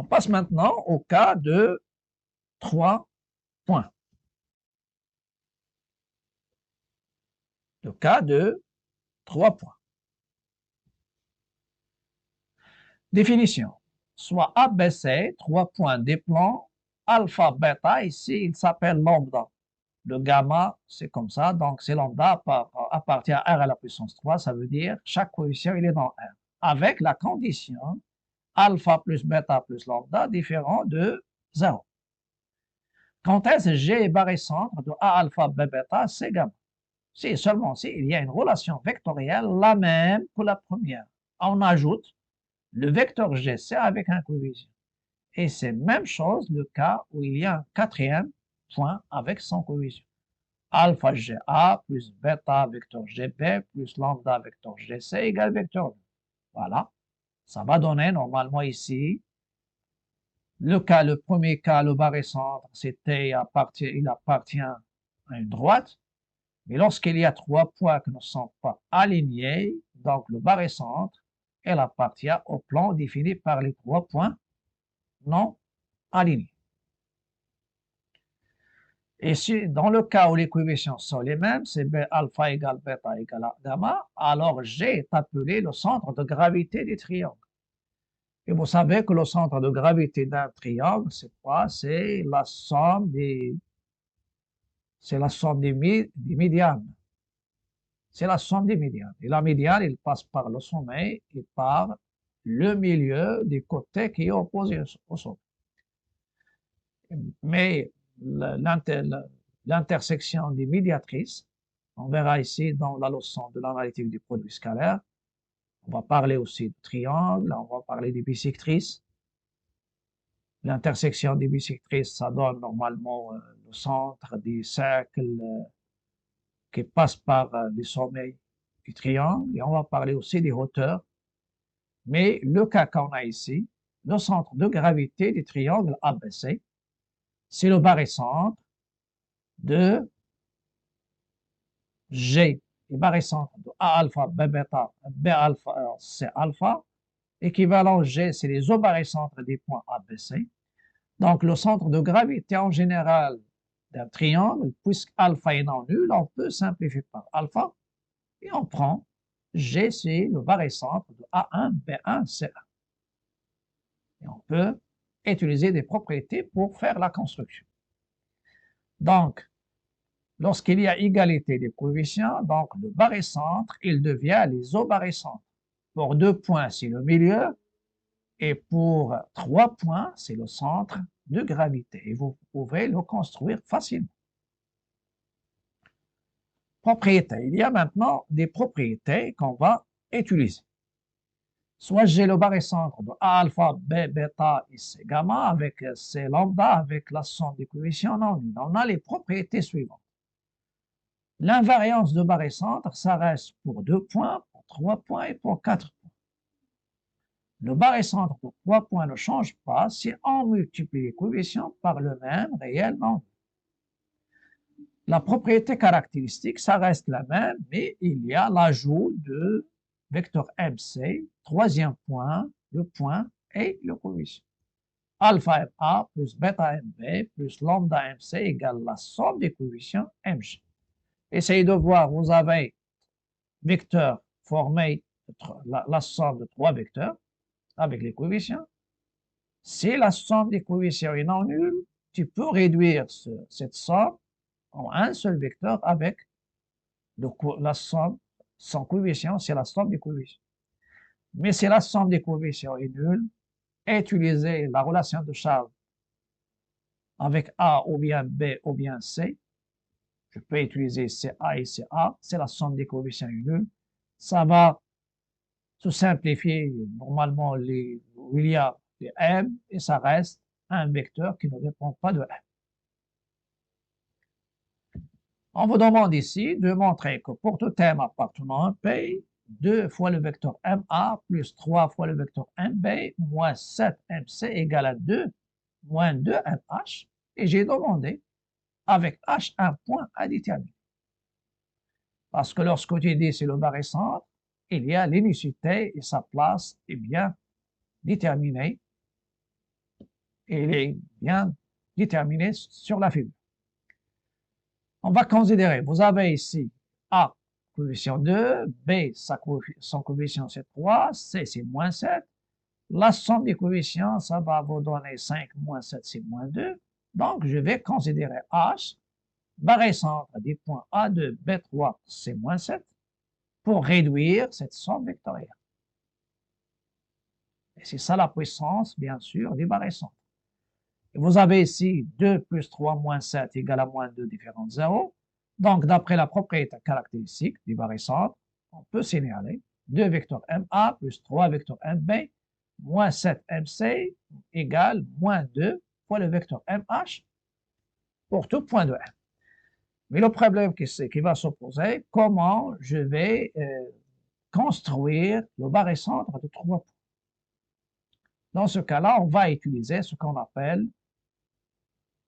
passe maintenant au cas de 3 points. Le cas de 3 points. Définition. Soit ABC, 3 points des plans, alpha, bêta, ici il s'appelle lambda. Le gamma, c'est comme ça, donc c'est lambda appartient à R à la puissance 3, ça veut dire chaque coefficient il est dans R. Avec la condition alpha plus bêta plus lambda différent de 0. Quand est-ce G est barycentre de A alpha B bêta, c'est gamma. Si seulement si il y a une relation vectorielle la même que la première. On ajoute le vecteur GC avec un coefficient. Et c'est même chose le cas où il y a un quatrième point avec son coefficient. Alpha GA plus bêta vecteur GB plus lambda vecteur GC égale vecteur V. Voilà. Ça va donner normalement ici le premier cas, le barycentre, il appartient à une droite. Mais lorsqu'il y a 3 points qui ne sont pas alignés, donc le barycentre, elle appartient au plan défini par les 3 points non alignés. Et si dans le cas où les coefficients sont les mêmes, c'est B alpha égale bêta égale gamma, alors G est appelé le centre de gravité du triangle. Et vous savez que le centre de gravité d'un triangle, c'est quoi? C'est la somme des médianes. C'est la somme des médianes. Et la médiane, il passe par le sommet et par le milieu du côté qui est opposé au sommet. Mais l'intersection des médiatrices, on verra ici dans la leçon de l'analytique du produit scalaire, on va parler aussi de triangle, on va parler des bisectrices. L'intersection des bisectrices, ça donne normalement le centre des cercles qui passent par les sommets du triangle, et on va parler aussi des hauteurs. Mais le cas qu'on a ici, le centre de gravité du triangle ABC, c'est le barycentre de G, le barycentre de A alpha, B bêta, B alpha, C alpha, équivalent G, c'est les obarycentres des points ABC. Donc le centre de gravité en général d'un triangle, puisque alpha est non nul, on peut simplifier par alpha, et on prend G, c'est le barycentre de A1, B1, C1. Et on peut utiliser des propriétés pour faire la construction. Donc, lorsqu'il y a égalité des coefficients, donc le barycentre, il devient l'isobarycentre. Pour 2 points, c'est le milieu, et pour 3 points, c'est le centre de gravité. Et vous pouvez le construire facilement. Propriétés. Il y a maintenant des propriétés qu'on va utiliser. Soit j'ai le barycentre de A alpha, B bêta et C gamma avec C lambda avec la somme des coefficients non nuls. On a les propriétés suivantes. L'invariance de barycentre, ça reste pour 2 points, pour 3 points et pour 4 points. Le barycentre pour 3 points ne change pas si on multiplie les coefficients par le même réel non nul. La propriété caractéristique, ça reste la même, mais il y a l'ajout de vecteur MC, troisième point, le point et le coefficient. Alpha MA plus bêta MB plus lambda MC égale la somme des coefficients MG. Essayez de voir, vous avez vecteur formé, la somme de 3 vecteurs avec les coefficients. Si la somme des coefficients est non nulle, tu peux réduire cette somme en un seul vecteur avec la somme sans coefficient, c'est la somme des coefficients. Mais si la somme des coefficients est nulle, utilisez la relation de Charles avec A ou bien B ou bien C. Je peux utiliser CA et CA, c'est la somme des coefficients est nulle. Ça va se simplifier normalement où il y a les M et ça reste un vecteur qui ne dépend pas de M. On vous demande ici de montrer que pour tout M appartenant à un P, 2 fois le vecteur MA plus 3 fois le vecteur MB moins 7MC égale à 2 moins 2MH. Et j'ai demandé avec H un point à déterminer. Parce que lorsque tu dis c'est le barycentre, il y a l'unicité et sa place est bien déterminée Et il est bien déterminé sur la figure. On va considérer, vous avez ici A, coefficient 2, B, son coefficient c'est 3, C c'est moins 7. La somme des coefficients, ça va vous donner 5 moins 7, c'est moins 2. Donc, je vais considérer H, barré centre des points A2, B3, c'est moins 7, pour réduire cette somme vectorielle. Et c'est ça la puissance, bien sûr, du barré centre. Et vous avez ici 2 plus 3 moins 7 égale à moins 2 différent de 0. Donc, d'après la propriété caractéristique du barré centre, on peut signaler 2 vecteurs MA plus 3 vecteurs MB moins 7 MC égale moins 2 fois le vecteur MH pour tout point de M. Mais le problème qui va s'opposer, comment je vais construire le barré centre de 3 points. Dans ce cas-là, on va utiliser ce qu'on appelle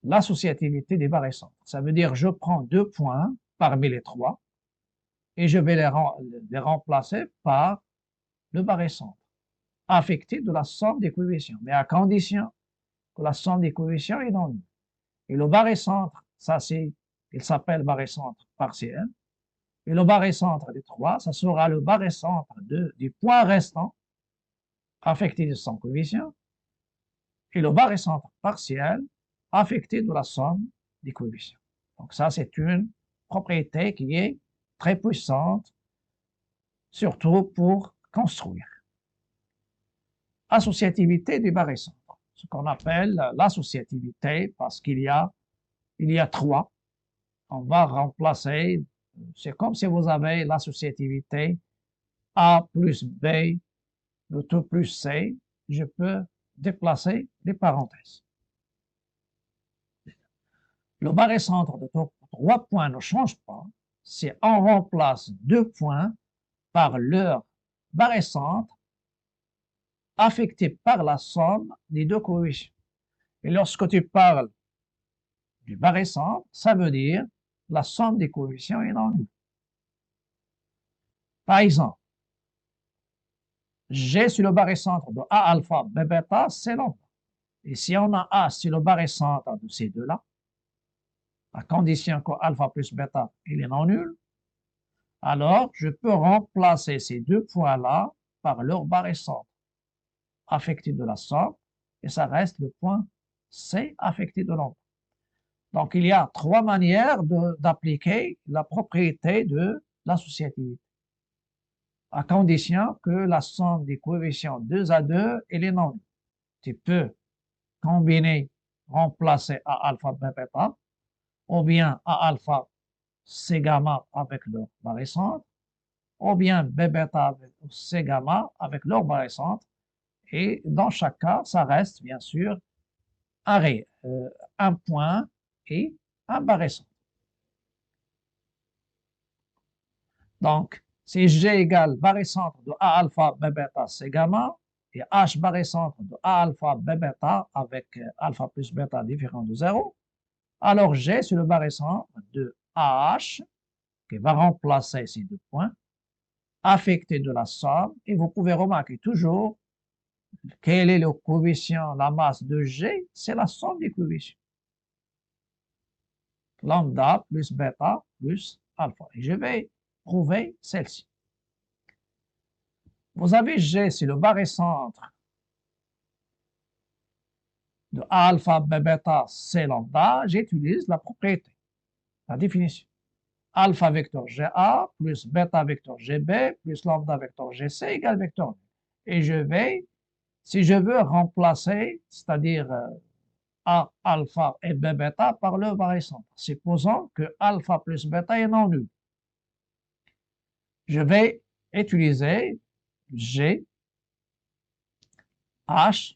l'associativité des barrés centres. Ça veut dire je prends 2 points parmi les 3 et je vais les remplacer par le barré centre affecté de la somme des coefficients, mais à condition que la somme des coefficients est non nulle. Et le barré centre, il s'appelle barré centre partiel. Et le barré centre des 3, ça sera le barré centre du point restant affecté de son coefficient et le barré centre partiel affecté de la somme des coefficients. Donc ça, c'est une propriété qui est très puissante, surtout pour construire. Associativité du barré centre, ce qu'on appelle l'associativité, parce qu'il y a 3. On va remplacer, c'est comme si vous avez l'associativité A plus B, le tout plus C, je peux déplacer les parenthèses. Le barré centre de 3 points ne change pas si on remplace 2 points par leur barré centre affecté par la somme des 2 coefficients. Et lorsque tu parles du barré centre, ça veut dire la somme des coefficients est non nulle. Par exemple, G sur le barré centre de A alpha, B bêta, c'est lambda. Et si on a A sur le barré centre de ces deux-là, à condition que alpha plus bêta, il est non nul, alors je peux remplacer ces 2 points-là par leur barré centre affecté de la somme, et ça reste le point C affecté de lambda. Donc, il y a 3 manières d'appliquer la propriété de l'associativité, à condition que la somme des coefficients 2 à 2, elle est non nulle. Tu peux combiner, remplacer A alpha, B bêta, ou bien A alpha, C gamma avec leur barré centre, ou bien B bêta avec C gamma avec leur barré centre. Et dans chaque cas, ça reste bien sûr un point et un barré centre. Donc, si G égale barré centre de A alpha, B bêta, C gamma, et H barré centre de A alpha, B bêta avec alpha plus bêta différent de 0, alors G c'est le barré centre de AH qui va remplacer ces 2 points affectés de la somme, et vous pouvez remarquer toujours quel est le coefficient, la masse de G, c'est la somme des coefficients. Lambda plus bêta plus alpha. Et je vais prouver celle-ci. Vous avez G, c'est le barré centre de A alpha, B bêta, C lambda. J'utilise la propriété, la définition. Alpha vecteur GA plus bêta vecteur GB plus lambda vecteur GC égale vecteur. Et je vais, si je veux remplacer, c'est-à-dire A alpha et B bêta par le barré centre, supposons que alpha plus bêta est non nul. Je vais utiliser G, H,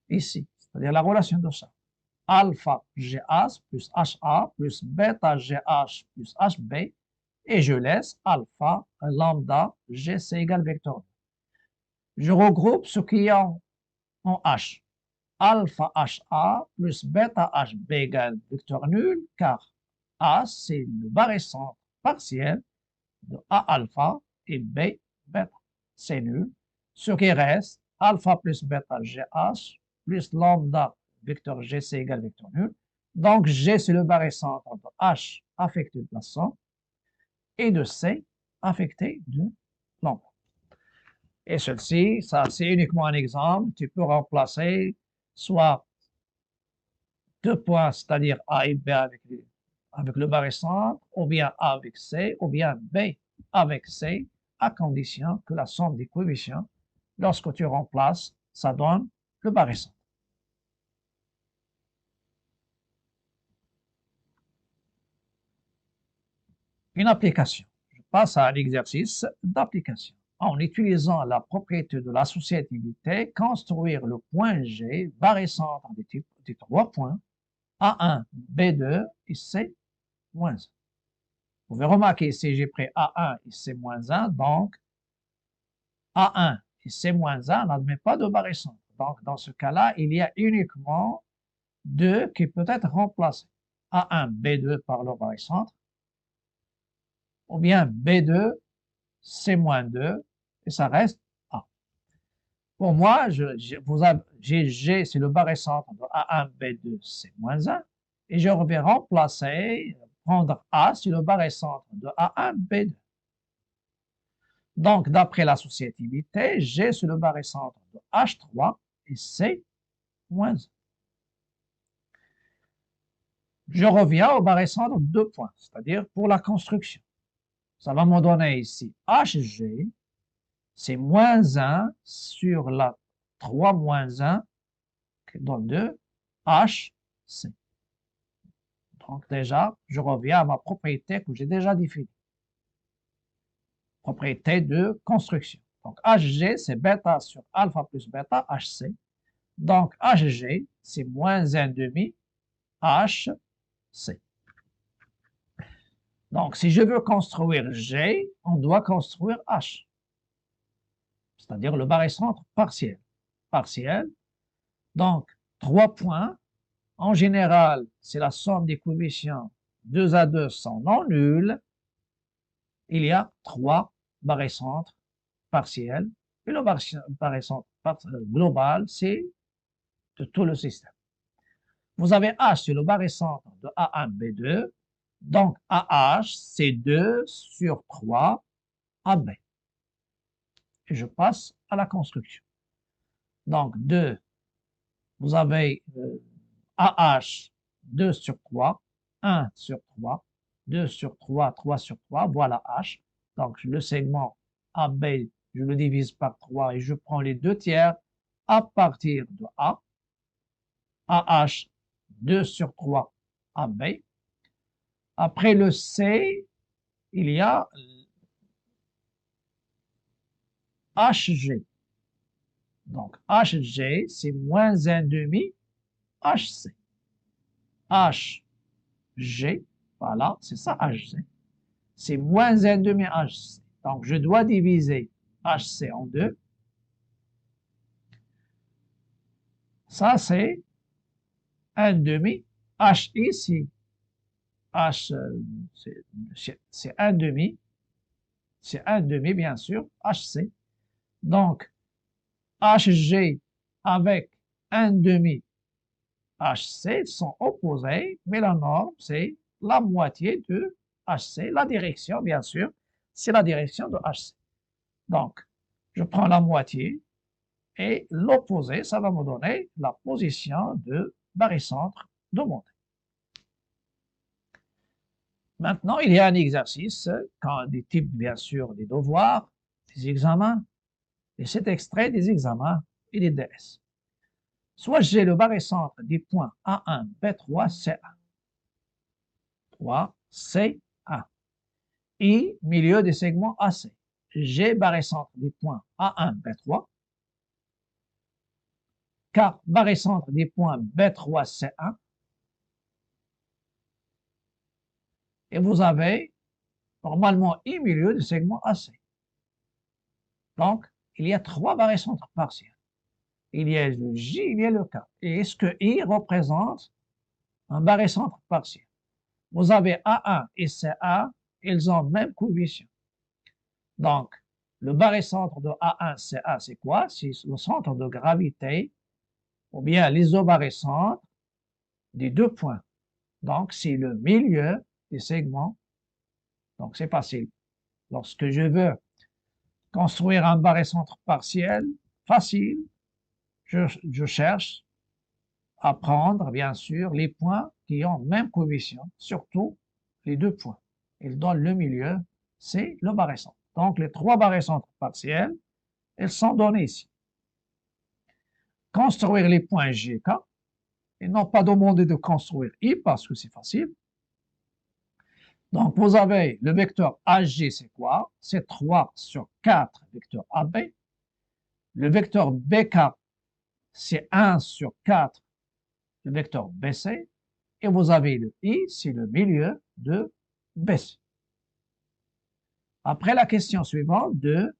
ici, c'est-à-dire la relation de ça. Alpha GH plus HA plus bêta GH plus HB, et je laisse alpha lambda GC égale vecteur. Je regroupe ce qu'il y a en H. Alpha HA plus bêta HB égale vecteur nul, car A, c'est le barré centre partiel de A alpha et B bêta. C'est nul. Ce qui reste, alpha plus bêta GH plus lambda vecteur GC égale vecteur nul. Donc, G, c'est le barycentre de H affecté de la somme et de C affecté de l'emploi. Et ceci, ça, c'est uniquement un exemple. Tu peux remplacer soit deux points, c'est-à-dire A et B avec le barycentre, ou bien A avec C, ou bien B avec C, à condition que la somme des coefficients, lorsque tu remplaces, ça donne le barycentre. Une application. Je passe à l'exercice d'application. En utilisant la propriété de l'associativité, construire le point G, barycentre des trois points, A1, B2 et C-1. Vous pouvez remarquer ici, j'ai pris A1 et C-1, donc A1 et C-1 n'admet pas de barycentre. Donc, dans ce cas-là, il y a uniquement 2 qui peut être remplacé. A1, B2 par le barycentre, ou bien B2, C-2, et ça reste A. Pour moi, G, c'est le barycentre de A1, B2, C-1, et je vais remplacer, prendre A, c'est le barycentre de A1, B2. Donc, d'après l'associativité, G, c'est le barycentre de H3 et C-1. Je reviens au barycentre de 2 points, c'est-à-dire pour la construction. Ça va me donner ici HG, c'est moins 1 sur la 3 moins 1, qui donne 2, HC. Donc déjà, je reviens à ma propriété que j'ai déjà définie. Propriété de construction. Donc HG, c'est bêta sur alpha plus bêta, HC. Donc HG, c'est moins 1,5 HC. Donc si je veux construire G, on doit construire H. C'est-à-dire le barycentre partiel. Partiel. Donc 3 points. En général, c'est la somme des coefficients 2 à 2 sont non nuls. Il y a 3 barycentres partiels. Et le barycentre global, c'est de tout le système. Vous avez H, c'est le barycentre de A1, B2. Donc, AH, c'est 2 sur 3 AB. Et je passe à la construction. Donc, 2, vous avez AH, 2 sur 3, 1 sur 3, 2 sur 3, 3 sur 3, voilà H. Donc, le segment AB, je le divise par 3 et je prends les 2 tiers à partir de A. AH, 2 sur 3, AB. Après le C, il y a HG. Donc, HG, c'est moins 1,5 HC. HG, voilà, c'est ça HG. C'est moins 1,5 HC. Donc, je dois diviser HC en 2. Ça, c'est 1,5. H ici, H, c'est 1,5. C'est 1,5, bien sûr, HC. Donc, HG avec 1,5 HC sont opposés, mais la norme, c'est la moitié de HC. La direction, bien sûr, c'est la direction de HC. Donc, je prends la moitié et l'opposé, ça va me donner la position de barycentre de montée. Maintenant, il y a un exercice, quand des types, bien sûr, des devoirs, des examens, et c'est extrait des examens et des DS. Soit j'ai le barycentre des points A1, B3, C1. 3, C1. Et milieu des segments AC. G barycentre des points A1, B3. K barycentre des points B3, C1. Et vous avez normalement I milieu des segments AC. Donc, il y a 3 barycentres partiels. Il y a le J, il y a le K. Et est-ce que I représente un barycentre partiel? Vous avez A1 et CA, ils ont le même coefficient. Donc, le barycentre de A1, CA, c'est quoi? C'est le centre de gravité ou bien l'isobarycentre des deux points. Donc, c'est le milieu des segments. Donc, c'est facile. Lorsque je veux construire un barycentre partiel, facile, je cherche à prendre, bien sûr, les points qui ont même coefficient, surtout les deux points. Ils donnent le milieu, c'est le barycentre. Donc, les trois barycentres partiels, ils sont donnés ici. Construire les points G, K. Ils n'ont pas demandé de construire I parce que c'est facile. Donc, vous avez le vecteur AG, c'est quoi? C'est 3 sur 4 vecteurs AB. Le vecteur BK, c'est 1 sur 4 le vecteur BC. Et vous avez le I, c'est le milieu de BC. Après, la question suivante de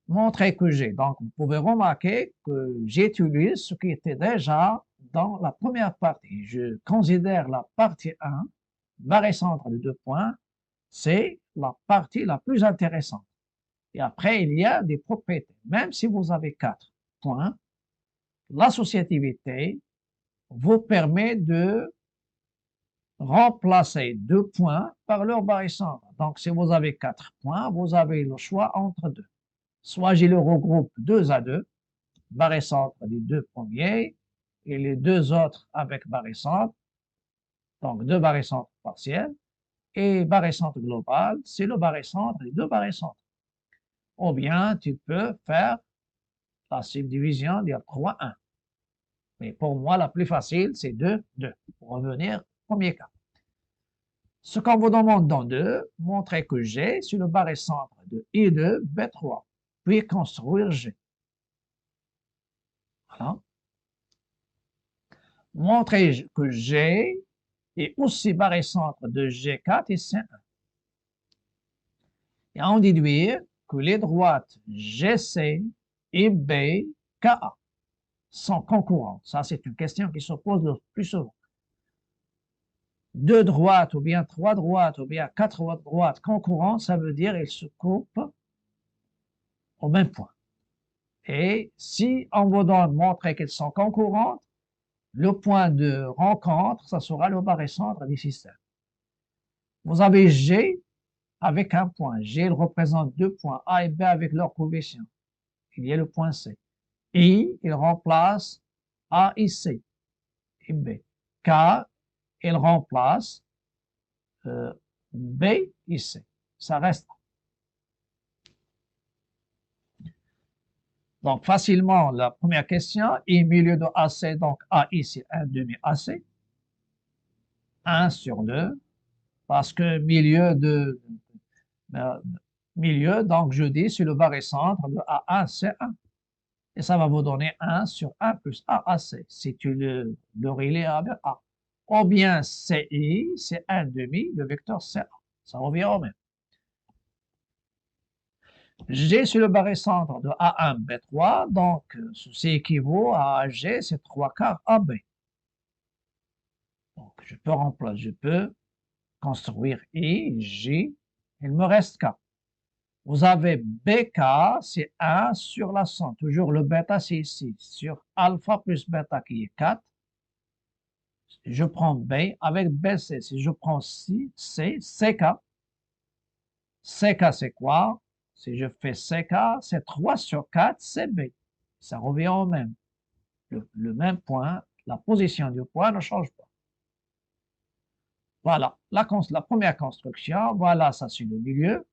montrer que j'ai. Donc, vous pouvez remarquer que j'utilise ce qui était déjà dans la première partie. Je considère la partie 1, barycentre de deux points, c'est la partie la plus intéressante. Et après, il y a des propriétés. Même si vous avez 4 points, l'associativité vous permet de remplacer deux points par leur barycentre. Donc, si vous avez 4 points, vous avez le choix entre deux. Soit je le regroupe 2 à 2, barycentre des deux premiers, et les deux autres avec barycentre, donc deux barycentres partiels, et barycentre global, c'est le barycentre des deux barycentres. Ou bien, tu peux faire la subdivision, dire 3, 1. Mais pour moi, la plus facile, c'est 2, 2. Pour revenir au premier cas. Ce qu'on vous demande dans 2, montrer que G sur le barycentre de I2, B3, puis construire G. Voilà. Montrer que G est aussi barycentre de G4 et C1. Et en déduire que les droites GC et BKA sont concurrentes. Ça, c'est une question qui se pose le plus souvent. Deux droites, ou bien trois droites, ou bien quatre droites concurrentes, ça veut dire qu'elles se coupent au même point. Et si on vous donne montrer qu'elles sont concurrentes, le point de rencontre, ça sera le barycentre du système. Vous avez G avec un point. G, il représente deux points, A et B avec leur coefficient. Il y a le point C. I, il remplace A et C et B. K, il remplace B et C. Ça reste. Donc, facilement, la première question, I milieu de AC, donc AI, c'est 1 demi AC. 1 sur 2, parce que milieu, donc je dis, c'est le barycentre de A1, C1. Et ça va vous donner 1 sur 1 plus AAC, si tu le relais à A. Ou bien CI, c'est 1 demi, le vecteur CA. Ça revient au même. G sur le barycentre de A1, B3, donc ceci équivaut à AG, c'est 3 quarts AB. Donc je peux construire I, J, il me reste K. Vous avez BK, c'est 1 sur la somme. Toujours le bêta, c'est ici. Sur alpha plus bêta qui est 4. Je prends B avec BC. Si je prends C, CK. CK, c'est quoi? Si je fais CK, c'est 3 sur 4, c'est B. Ça revient au même. Le même point, la position du point ne change pas. Voilà, la première construction. Voilà, ça c'est le milieu.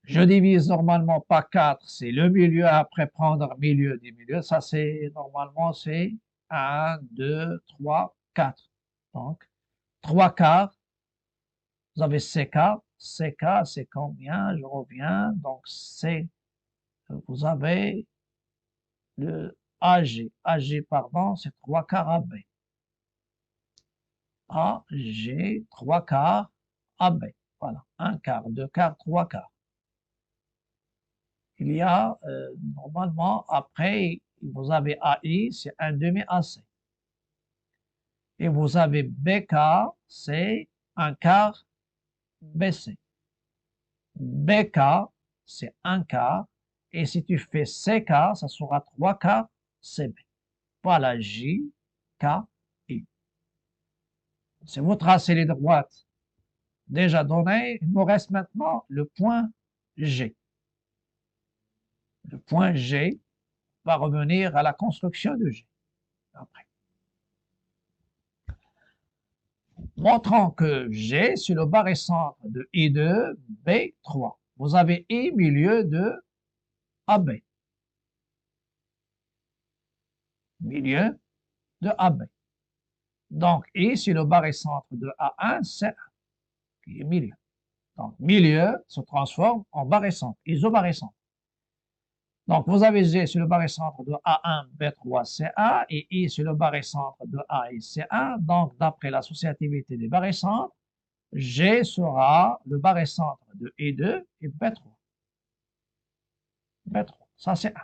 Je divise normalement par 4, c'est le milieu, après prendre milieu des milieux. Ça, c'est normalement, c'est 1, 2, 3, 4. Donc, 3 quarts, vous avez CK. CK, c'est combien? Je reviens. Donc, vous avez le AG. AG, pardon, c'est 3 quarts AB. AG, 3 quarts AB. Voilà, 1 quart, 2 quarts, 3 quarts. Il y a normalement, après, vous avez AI, c'est 1 demi AC. Et vous avez BK, c'est 1 quart BC. BK, c'est 1 quart. Et si tu fais CK, ça sera 3 quarts CB. Voilà J, K, I. Si vous tracez les droites déjà données, il nous reste maintenant le point G. Le point G va revenir à la construction de G. Après. Montrant que G, c'est le barycentre de I2, B3. Vous avez I milieu de AB. Milieu de AB. Donc, I, c'est le barycentre de A1, C1, qui est milieu. Donc, milieu se transforme en barycentre, isobarycentre. Donc, vous avez G sur le barycentre de A1, B3, C1 et I sur le barycentre de A et C1. Donc, d'après l'associativité des barycentres, G sera le barycentre de I2 et B3. B3, ça c'est 1.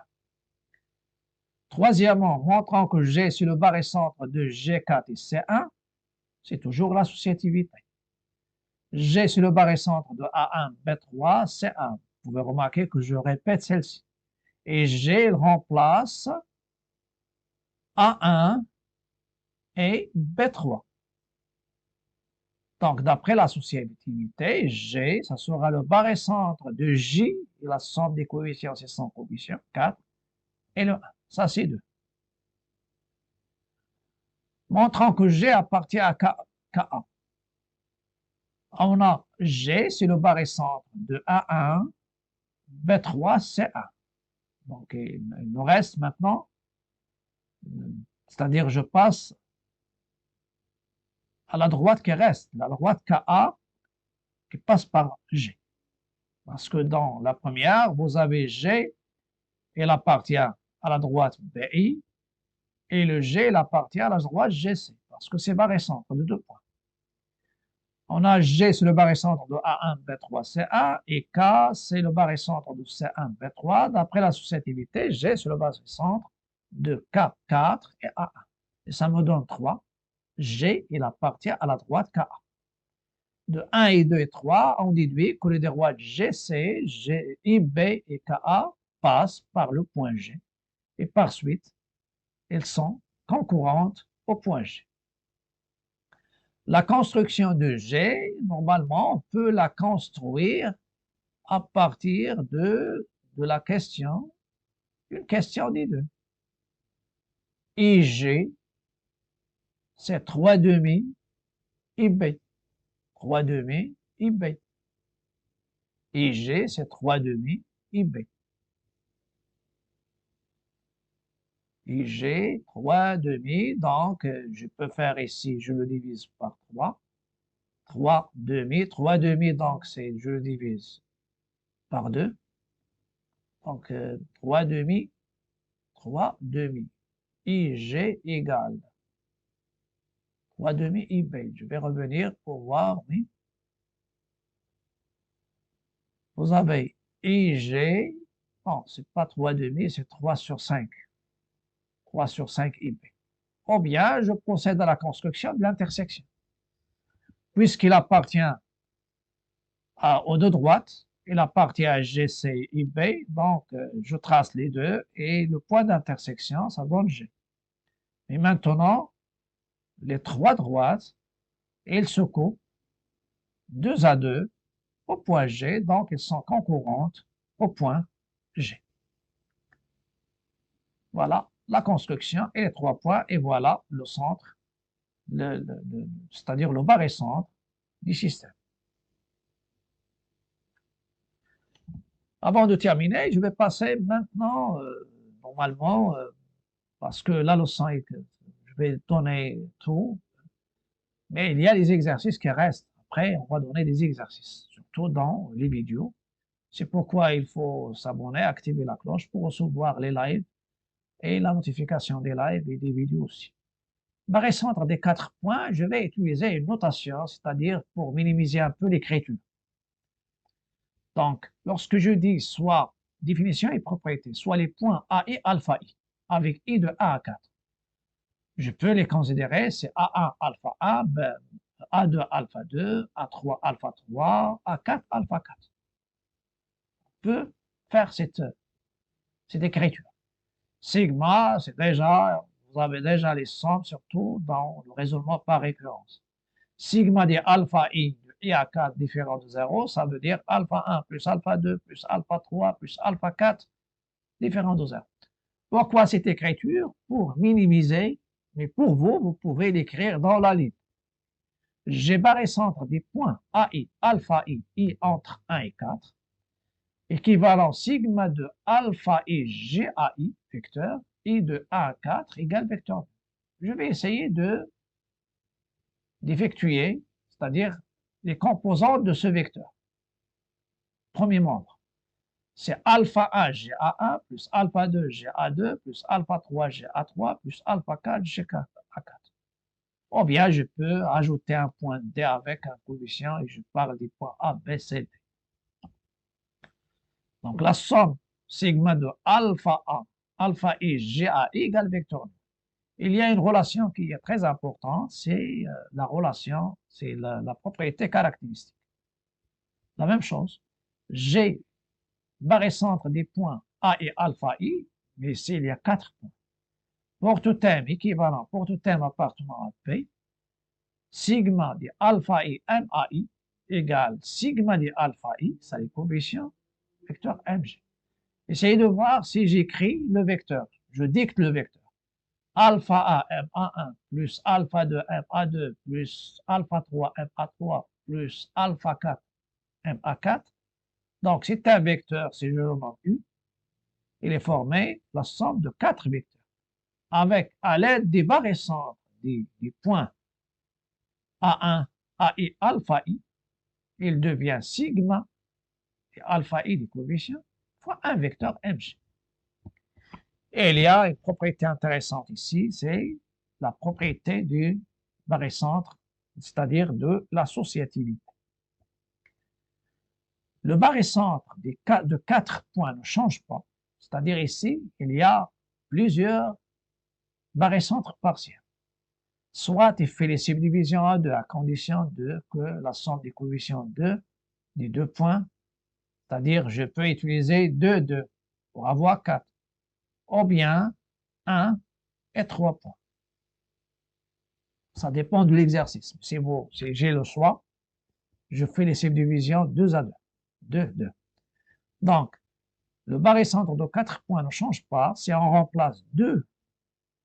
Troisièmement, montrant que G sur le barycentre de G4 et C1, c'est toujours l'associativité. G sur le barycentre de A1, B3, C1. Vous pouvez remarquer que je répète celle-ci. Et G remplace A1 et B3. Donc, d'après l'associativité, G, ça sera le barycentre de J, et la somme des coefficients, c'est 100 coefficients, 4, et le 1. Ça, c'est 2. Montrant que G appartient à KA. On a G, c'est le barycentre de A1, B3, C1. Donc, il nous reste maintenant, c'est-à-dire je passe à la droite qui reste, la droite KA qui passe par G. Parce que dans la première, vous avez G, il appartient à la droite BI, et le G, il appartient à la droite GC, parce que c'est barycentre de 2 points. On a G, c'est le barycentre de A1, B3, C1, et K, c'est le barycentre de C1, B3. D'après l'associativité, G, c'est le barycentre de K4 et A1. Et ça me donne 3. G, il appartient à la droite KA. De 1 et 2 et 3, on déduit que les droites GC, IB et KA passent par le point G. Et par suite, elles sont concurrentes au point G. La construction de G, normalement, on peut la construire à partir de la question, une question des deux. IG, c'est 3 demi IB. 3 demi IB. IG, c'est 3 demi IB. IG, 3 demi, donc je peux faire ici, je le divise par 3. 3 demi, donc je le divise par 2. Donc 3 demi, IG égale 3 demi IB. Je vais revenir pour voir, oui. Vous avez IG, non, c'est pas 3 demi, c'est 3 sur 5. 3 sur 5 IB. Ou bien, je procède à la construction de l'intersection. Puisqu'il appartient aux deux droites, il appartient à GC IB, donc je trace les deux, et le point d'intersection, ça donne G. Et maintenant, les trois droites, elles se coupent 2 à 2 au point G, donc elles sont concurrentes au point G. Voilà la construction et les 3 points, et voilà le centre, c'est-à-dire le barycentre du système. Avant de terminer, je vais passer maintenant, normalement, parce que la leçon est que je vais donner tout, mais il y a des exercices qui restent. Après, on va donner des exercices, surtout dans les vidéos. C'est pourquoi il faut s'abonner, activer la cloche pour recevoir les lives et la notification des lives et des vidéos aussi. Barycentre des 4 points, je vais utiliser une notation, c'est-à-dire pour minimiser un peu l'écriture. Donc, lorsque je dis soit définition et propriété, soit les points A et alpha I, avec I de A à 4, je peux les considérer, c'est A1 alpha A, A2 alpha 2, A3 alpha 3, A4 alpha 4. On peut faire cette écriture. Sigma, c'est déjà, vous avez déjà les sommes, surtout dans le raisonnement par récurrence. Sigma de alpha I de I à 4 différent de 0, ça veut dire alpha 1 plus alpha 2 plus alpha 3 plus alpha 4 différent de 0. Pourquoi cette écriture? Pour minimiser, mais pour vous, vous pouvez l'écrire dans la ligne. J'ai barré centre des points AI, alpha I entre 1 et 4, équivalent sigma de alpha I GAI, vecteur, I de 1 à 4 égale vecteur 2. Je vais essayer d'effectuer, c'est-à-dire les composantes de ce vecteur. Premier membre, c'est alpha 1 GA1 plus alpha 2 GA2 plus alpha 3 GA3 plus alpha 4 GA4. Ou bien je peux ajouter un point D avec un coefficient et je parle des points A, B, C, D. Donc la somme sigma de alpha A, alpha I, GA égale vecteur 2. Il y a une relation qui est très importante, c'est la relation, c'est la propriété caractéristique. La même chose, j'ai barré centre des points A et alpha I, mais ici il y a 4 points. Pour tout thème équivalent, pour tout thème appartenant à P, sigma de alpha I MAI égale sigma de alpha I, ça est coefficient, vecteur MG. Essayez de voir si j'écris le vecteur, je dicte le vecteur. Alpha A MA1 plus alpha 2 MA2 plus alpha 3 MA3 plus alpha 4 MA4. Donc, c'est un vecteur, si je le nomme U, il est formé la somme de 4 vecteurs. Avec, à l'aide des barres centres des points A1, AI, alpha I, il devient sigma et alpha I des coefficients fois un vecteur MG. Et il y a une propriété intéressante ici, c'est la propriété du barycentre, c'est-à-dire de l'associativité. Le barycentre de 4 points ne change pas, c'est-à-dire ici, il y a plusieurs barycentres partiels. Soit il fait les subdivisions à 2 à condition que la somme des coefficients des deux points, c'est-à-dire je peux utiliser 2 pour avoir 4, ou bien 1 et 3 points. Ça dépend de l'exercice. Si j'ai le choix, je fais les subdivisions 2 à 2. 2. Donc, le barycentre de 4 points ne change pas si on remplace 2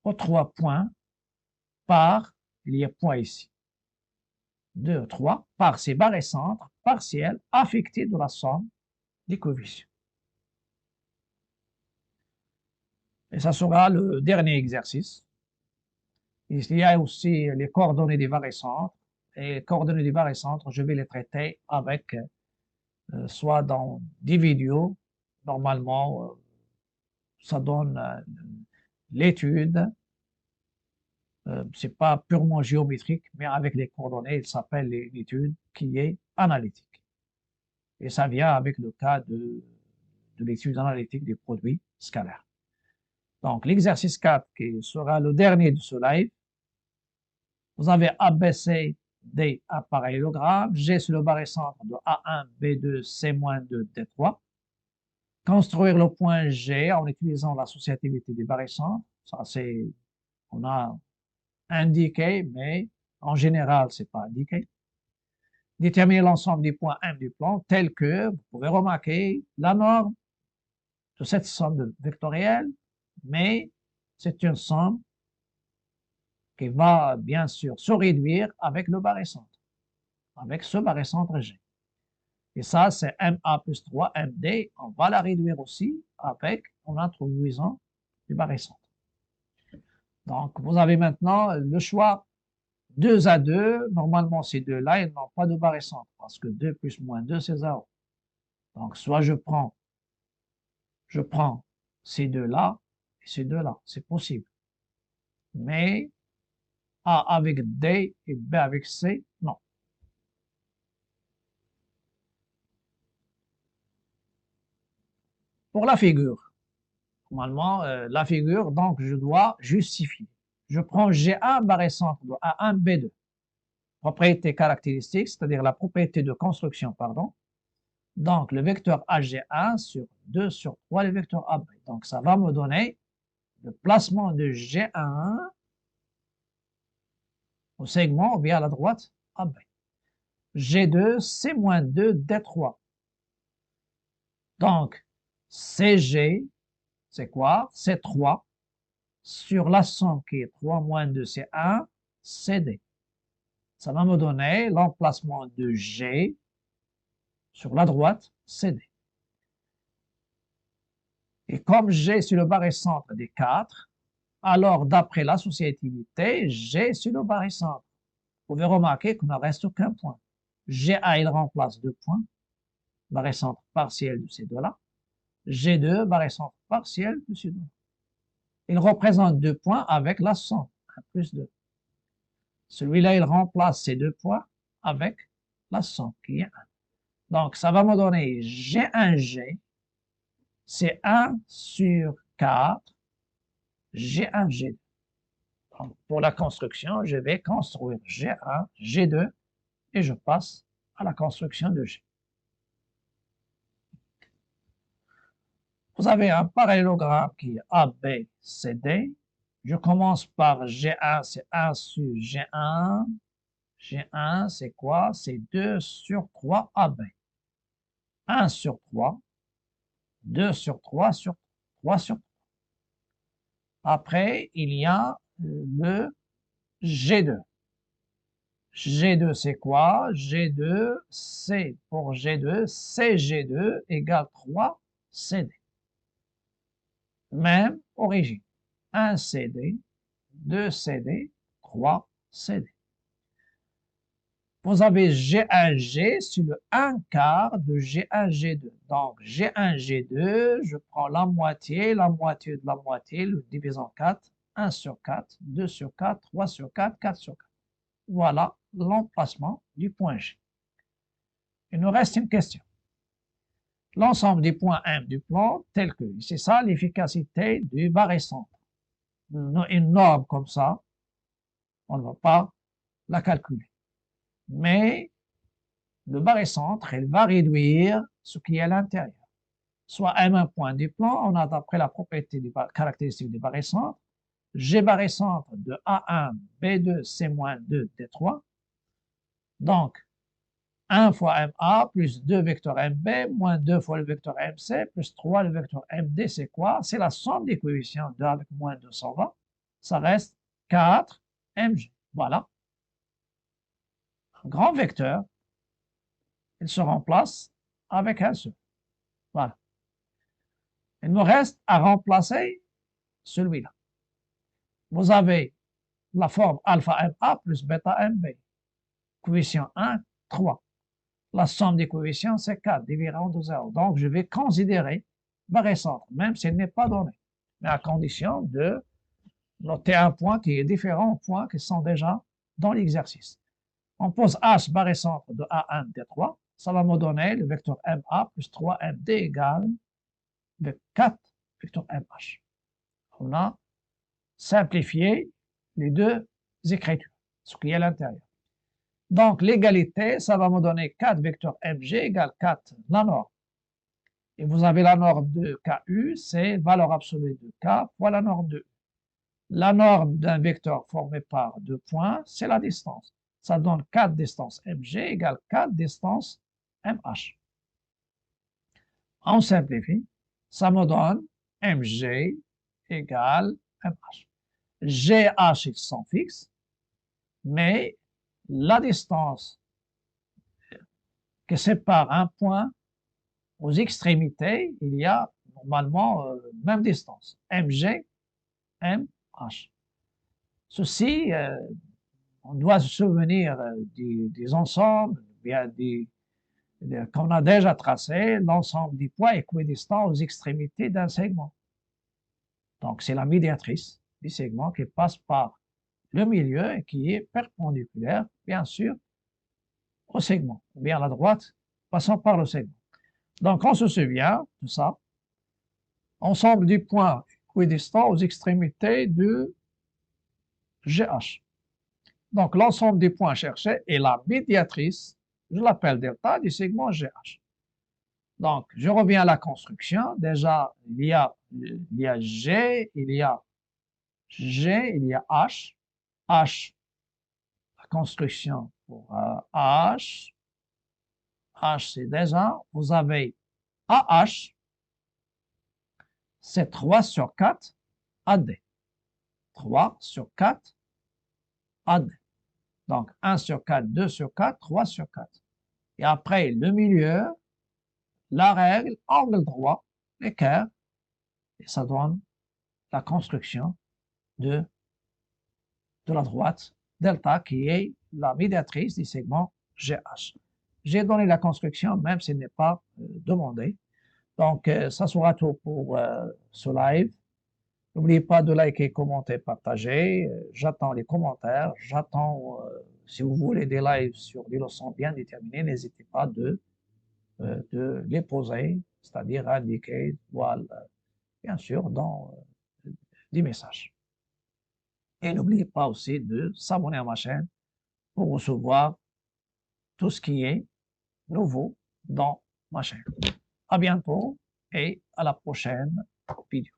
ou 3 points par, il y a point ici, 2 ou 3, par ces barycentres partiels affectés de la somme des coefficients. Et ça sera le dernier exercice. Il y a aussi les coordonnées des barycentres. Et les coordonnées des barycentres, je vais les traiter avec soit dans des vidéos, normalement, ça donne l'étude, c'est pas purement géométrique, mais avec les coordonnées, il s'appelle l'étude qui est analytique. Et ça vient avec le cas de l'étude analytique des produits scalaires. Donc, l'exercice 4, qui sera le dernier de ce live, vous avez ABC des parallélogramme, G sur le barycentre de A1, B2, C-2, D3. Construire le point G en utilisant l'associativité des barycentres. Ça, c'est, on a indiqué, mais en général, c'est pas indiqué. Déterminer l'ensemble des points M du plan, tel que, vous pouvez remarquer, la norme de cette somme vectorielle, mais c'est une somme qui va bien sûr se réduire avec le barycentre, avec ce barycentre G. Et ça, c'est MA plus 3, MD, on va la réduire aussi en introduisant du barycentre. Donc, vous avez maintenant le choix 2 à 2. Normalement, ces deux-là, ils n'ont pas de barycentre parce que 2 plus moins 2, c'est 0. Donc, soit je prends ces deux-là et ces deux-là, c'est possible. Mais A avec D et B avec C, non. Pour la figure, normalement, la figure, donc je dois justifier. Je prends G1 barycentre de A1, B2. Propriété caractéristique, c'est-à-dire la propriété de construction, pardon. Donc, le vecteur AG1 sur 2 sur 3, le vecteur AB. Donc, ça va me donner le placement de G1 au segment ou bien à la droite AB. G2, c'est moins 2 D3. Donc, CG, c'est quoi? C'est 3 sur la somme qui est 3 moins 2, c'est 1, CD. Ça va me donner l'emplacement de G sur la droite, CD. Et comme G sur le barycentre des 4, alors d'après l'associativité, G sur le barycentre. Vous pouvez remarquer qu'il ne reste aucun point. GA, il remplace 2 points, barycentre partiel de ces deux-là. G2, barycentre partiel de ces deux-là. Il représente 2 points avec la somme, 1 plus 2. Celui-là, il remplace ces 2 points avec la somme qui est 1. Donc, ça va me donner G1G, c'est 1 sur 4, G1G2. Donc, pour la construction, je vais construire G1, G2, et je passe à la construction de G. Vous avez un parallélogramme qui est ABCD. Je commence par G1, c'est 1 sur G1. G1, c'est quoi? C'est 2 sur 3 AB. 1 sur 3, 2 sur 3 sur 3 sur 3. Après, il y a le G2. G2, c'est quoi? G2, c'est pour G2, c'est G2 égale 3 CD. Même origine. 1 CD, 2 CD, 3 CD. Vous avez G1G sur le 1 quart de G1G2. Donc, G1G2, je prends la moitié de la moitié, le divise en 4, 1 sur 4, 2 sur 4, 3 sur 4, 4 sur 4. Voilà l'emplacement du point G. Il nous reste une question. L'ensemble des points M du plan, tel que, c'est ça l'efficacité du barycentre. Une norme comme ça, on ne va pas la calculer. Mais le barycentre, il va réduire ce qui est à l'intérieur. Soit M1 point du plan, on a d'après la propriété caractéristique du barycentre, G barycentre de A1, B2, C-2, D3. Donc, 1 fois MA plus 2 vecteurs MB moins 2 fois le vecteur MC plus 3 le vecteur MD, c'est quoi? C'est la somme des coefficients 2 avec moins 2, ça va. Ça reste 4 MG. Voilà. Un grand vecteur, il se remplace avec un seul. Voilà. Il me reste à remplacer celui-là. Vous avez la forme alpha MA plus bêta MB. Coefficient 1, 3. La somme des coefficients, c'est 4, divisé entre 0. Donc, je vais considérer barycentre, même s'il n'est pas donné, mais à condition de noter un point qui est différent aux points qui sont déjà dans l'exercice. On pose H barycentre de A1, D3, ça va me donner le vecteur MA plus 3MD égale 4 vecteur MH. On a simplifié les deux écritures, ce qui est à l'intérieur. Donc, l'égalité, ça va me donner 4 vecteurs MG égale 4, la norme. Et vous avez la norme de KU, c'est valeur absolue de K fois la norme de U. La norme d'un vecteur formé par 2 points, c'est la distance. Ça donne 4 distances MG égale 4 distances MH. On simplifie, ça me donne MG égale MH. GH, ils sont fixes, mais la distance qui sépare un point aux extrémités, il y a normalement même distance, MG, MH. Ceci, on doit se souvenir des ensembles, bien qu'on a déjà tracé, l'ensemble des points équidistants aux extrémités d'un segment. Donc, c'est la médiatrice du segment qui passe par le milieu et qui est perpendiculaire, bien sûr, au segment, ou bien à la droite, passant par le segment. Donc, on se souvient de ça. Ensemble des points équidistants aux extrémités de GH. Donc, l'ensemble des points cherchés est la médiatrice, je l'appelle delta, du segment GH. Donc, je reviens à la construction. Déjà, il y a G, il y a G, il y a H. H, la construction pour H. H, c'est déjà, vous avez AH, c'est 3 sur 4 AD. 3 sur 4 AD. Donc, 1 sur 4, 2 sur 4, 3 sur 4. Et après, le milieu, la règle, angle droit, l'équerre, et ça donne la construction de la droite delta qui est la médiatrice du segment GH. J'ai donné la construction même s'il n'est pas demandé. Donc, ça sera tout pour ce live. N'oubliez pas de liker, commenter, partager. J'attends les commentaires. J'attends, si vous voulez des lives sur des leçons bien déterminées, n'hésitez pas de les poser, c'est-à-dire indiquer, voilà, bien sûr, dans des messages. Et n'oubliez pas aussi de s'abonner à ma chaîne pour recevoir tout ce qui est nouveau dans ma chaîne. À bientôt et à la prochaine vidéo.